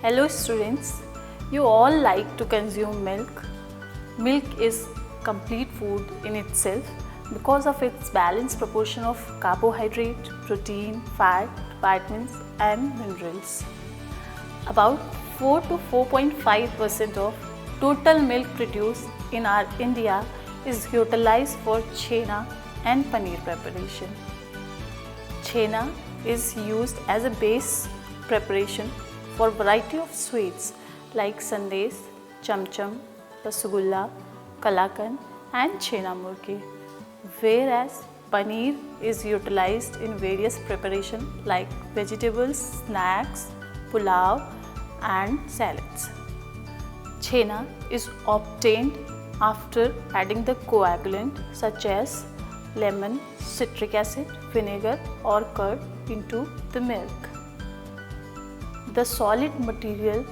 Hello students, you all like to consume milk. Milk is complete food in itself because of its balanced proportion of carbohydrate, protein, fat, vitamins and minerals. About 4 to 4.5% of total milk produced in our India is utilized for chhena and paneer preparation. Chhena is used as a base preparation for variety of sweets like sandesh, chamcham, rasgulla, kalakand and chhena murki. Whereas paneer is utilized in various preparations like vegetables, snacks, pulao and salads. Chhena is obtained after adding the coagulant such as lemon, citric acid, vinegar or curd into the milk. The solid material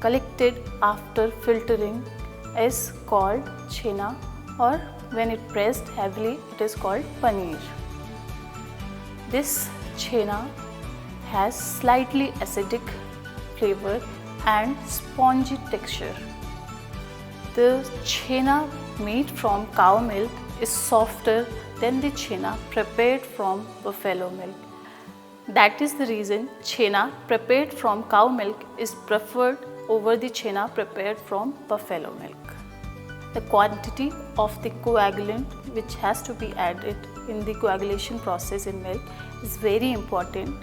collected after filtering is called chhena, or when it pressed heavily it is called paneer. This chhena has slightly acidic flavor and spongy texture. The chhena made from cow milk is softer than the chhena prepared from buffalo milk. That is the reason chhena prepared from cow milk is preferred over the chhena prepared from buffalo milk. The quantity of the coagulant which has to be added in the coagulation process in milk is very important.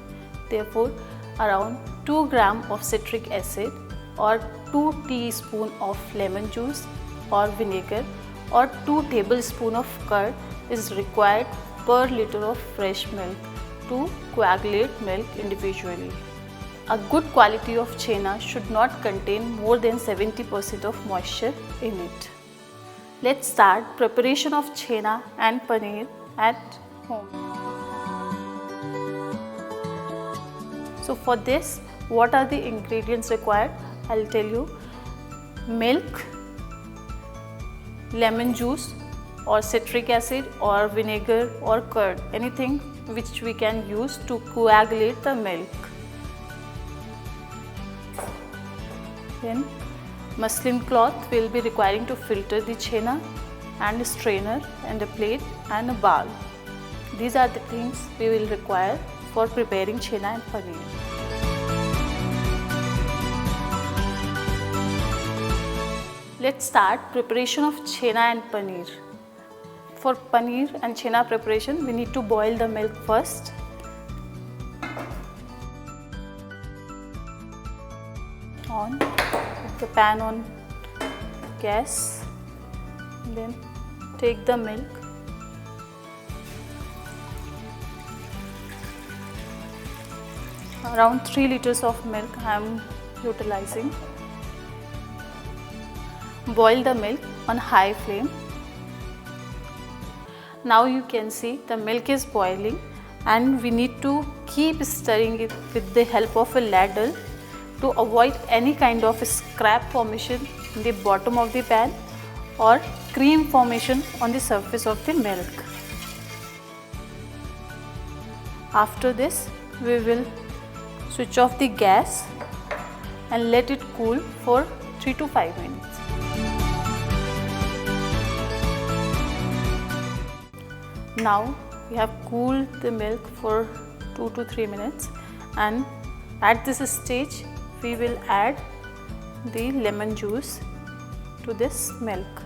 Therefore, around 2 gram of citric acid or 2 teaspoon of lemon juice or vinegar or 2 tablespoon of curd is required per liter of fresh milk to coagulate milk individually. A good quality of chhena should not contain more than 70% of moisture in it. Let's start preparation of chhena and paneer at home. So for this, what are the ingredients required? I'll tell you. Milk, lemon juice or citric acid or vinegar or curd, anything which we can use to coagulate the milk. Then muslin cloth will be requiring to filter the chhena, and a strainer and a plate and a bowl. These are the things we will require for preparing chhena and paneer. Let's start preparation of chhena and paneer. For paneer and chhena preparation, we need to boil the milk first. Put the pan on gas, then take the milk. Around 3 liters of milk I am utilizing. Boil the milk on high flame. Now you can see the milk is boiling and we need to keep stirring it with the help of a ladle to avoid any kind of scrap formation in the bottom of the pan or cream formation on the surface of the milk. After this, we will switch off the gas and let it cool for 3 to 5 minutes. Now we have cooled the milk for 2 to 3 minutes, and at this stage we will add the lemon juice to this milk.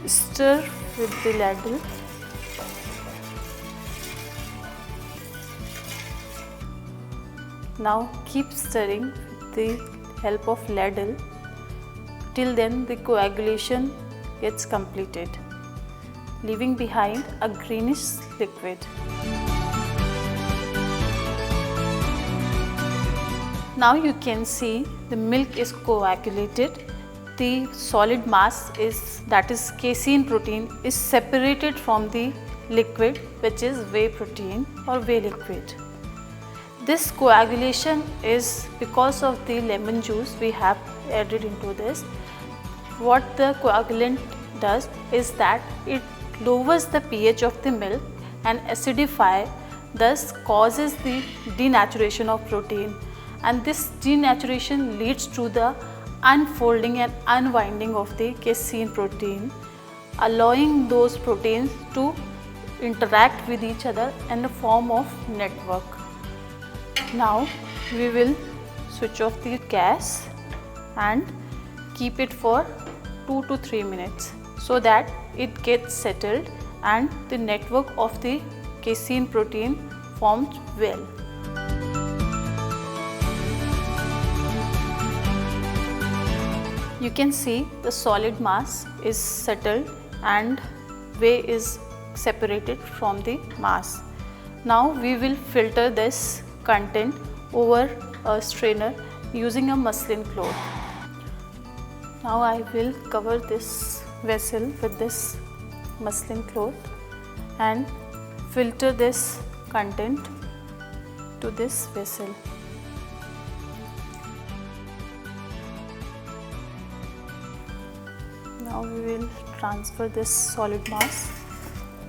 Stir with the ladle. Now keep stirring with the help of ladle till then the coagulation gets completed, leaving behind a greenish liquid. Now you can see the milk is coagulated. The solid mass that is casein protein is separated from the liquid which is whey protein or whey liquid. This coagulation is because of the lemon juice we have added into this. What the coagulant does is that it lowers the pH of the milk and acidify thus causes the denaturation of protein, and this denaturation leads to the unfolding and unwinding of the casein protein, allowing those proteins to interact with each other in the form of network. Now we will switch off the gas and keep it for 2 to 3 minutes so that it gets settled and the network of the casein protein formed well. You can see the solid mass is settled and whey is separated from the mass. Now we will filter this content over a strainer using a muslin cloth. Now I will cover this vessel with this muslin cloth and filter this content to this vessel. Now we will transfer this solid mass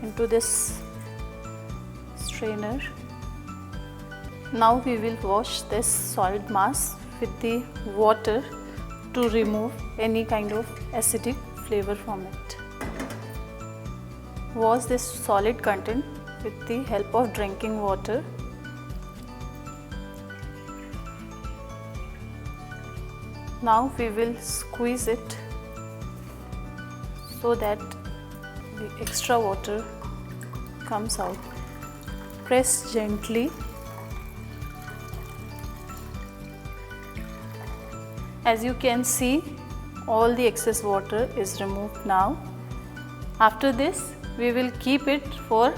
into this strainer. Now we will wash this solid mass with the water to remove any kind of acidic flavor from it. Wash this solid content with the help of drinking water. Now we will squeeze it so that the extra water comes out. Press gently. As you can see, all the excess water is removed now. After this, we will keep it for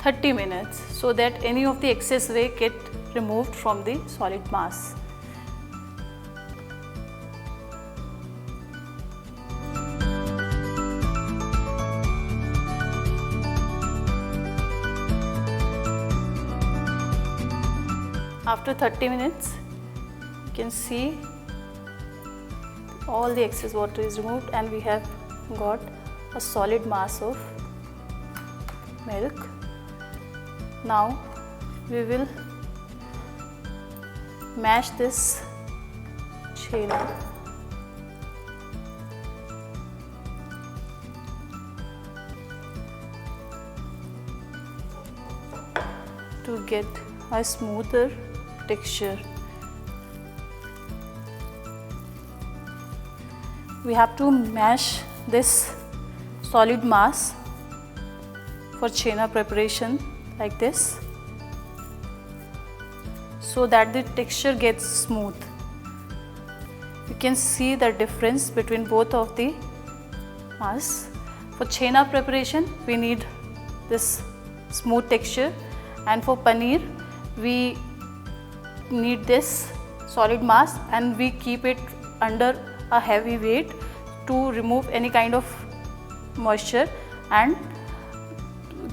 30 minutes so that any of the excess whey get removed from the solid mass. After 30 minutes, you can see all the excess water is removed and we have got a solid mass of milk. Now we will mash this chhena to get a smoother texture. We have to mash this solid mass for chhena preparation like this so that the texture gets smooth. You can see the difference between both of the mass. For chhena preparation, we need this smooth texture, and for paneer, we need this solid mass and we keep it under a heavy weight to remove any kind of moisture and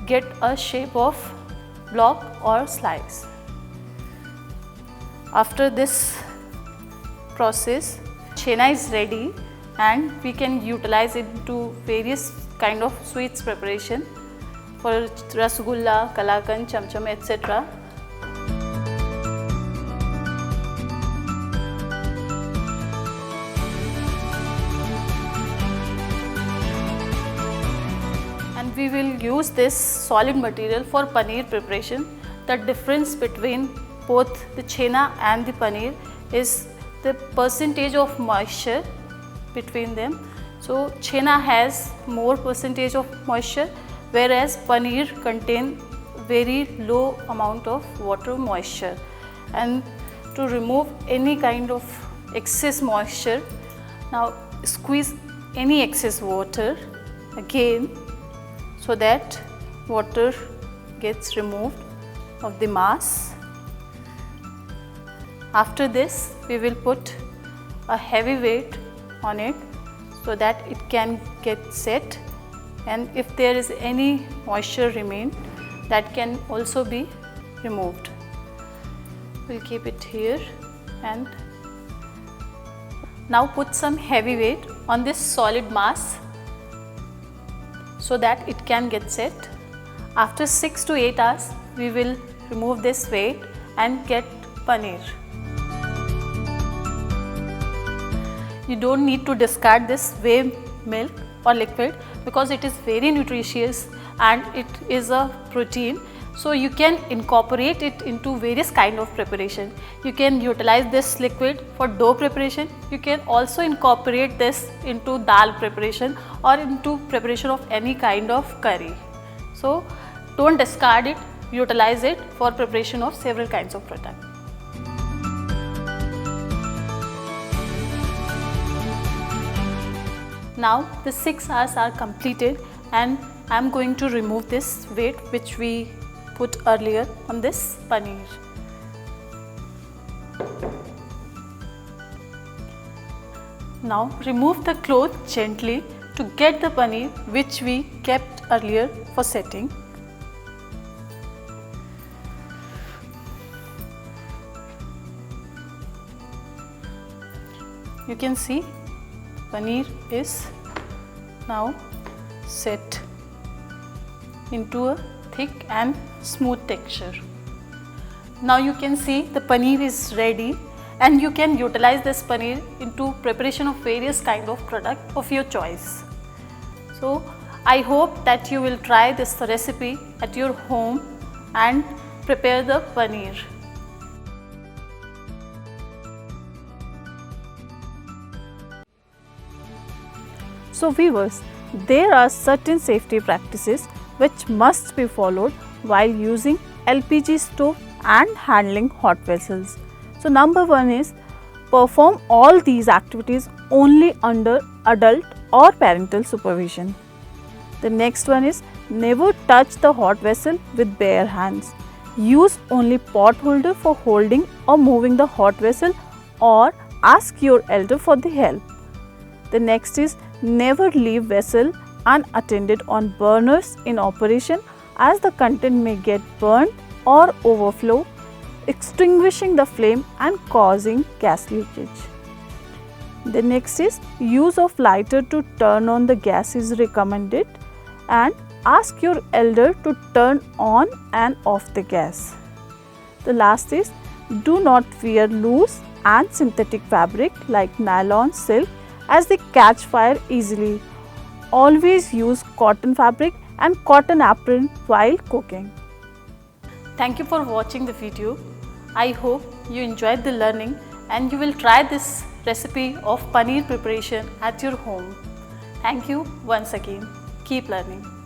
get a shape of block or slice. After this process, chhena is ready and we can utilize it to various kind of sweets preparation for rasgulla, kalakand, chamcham, etc. And we will use this solid material for paneer preparation. The difference between both the chhena and the paneer is the percentage of moisture between them. So chhena has more percentage of moisture, whereas paneer contain very low amount of water moisture. And to remove any kind of excess moisture, now squeeze any excess water again so that water gets removed of the mass. After this, we will put a heavy weight on it so that it can get set, and if there is any moisture remain, that can also be removed. We'll keep it here and now put some heavy weight on this solid mass so that it can get set. After 6 to 8 hours, we will remove this weight and get paneer. You don't need to discard this whey milk or liquid because it is very nutritious and it is a protein. So you can incorporate it into various kind of preparation. You can utilize this liquid for dough preparation. You can also incorporate this into dal preparation or into preparation of any kind of curry. So don't discard it, utilize it for preparation of several kinds of products. Now the 6 hours are completed and I am going to remove this weight which we put earlier on this paneer. Now remove the cloth gently to get the paneer which we kept earlier for setting. You can see paneer is now set into a thick and smooth texture. Now you can see the paneer is ready and you can utilize this paneer into preparation of various kind of product of your choice. So I hope that you will try this recipe at your home and prepare the paneer. So viewers, there are certain safety practices which must be followed while using LPG stove and handling hot vessels. So number 1 is perform all these activities only under adult or parental supervision. The next one is never touch the hot vessel with bare hands. Use only pot holder for holding or moving the hot vessel or ask your elder for the help. The next is never leave vessel unattended on burners in operation as the content may get burned or overflow, extinguishing the flame and causing gas leakage. The next is use of lighter to turn on the gas is recommended and ask your elder to turn on and off the gas. The last is do not wear loose and synthetic fabric like nylon, silk as they catch fire easily. Always use cotton fabric and cotton apron while cooking. Thank you for watching the video. I hope you enjoyed the learning and you will try this recipe of paneer preparation at your home. Thank you once again. Keep learning.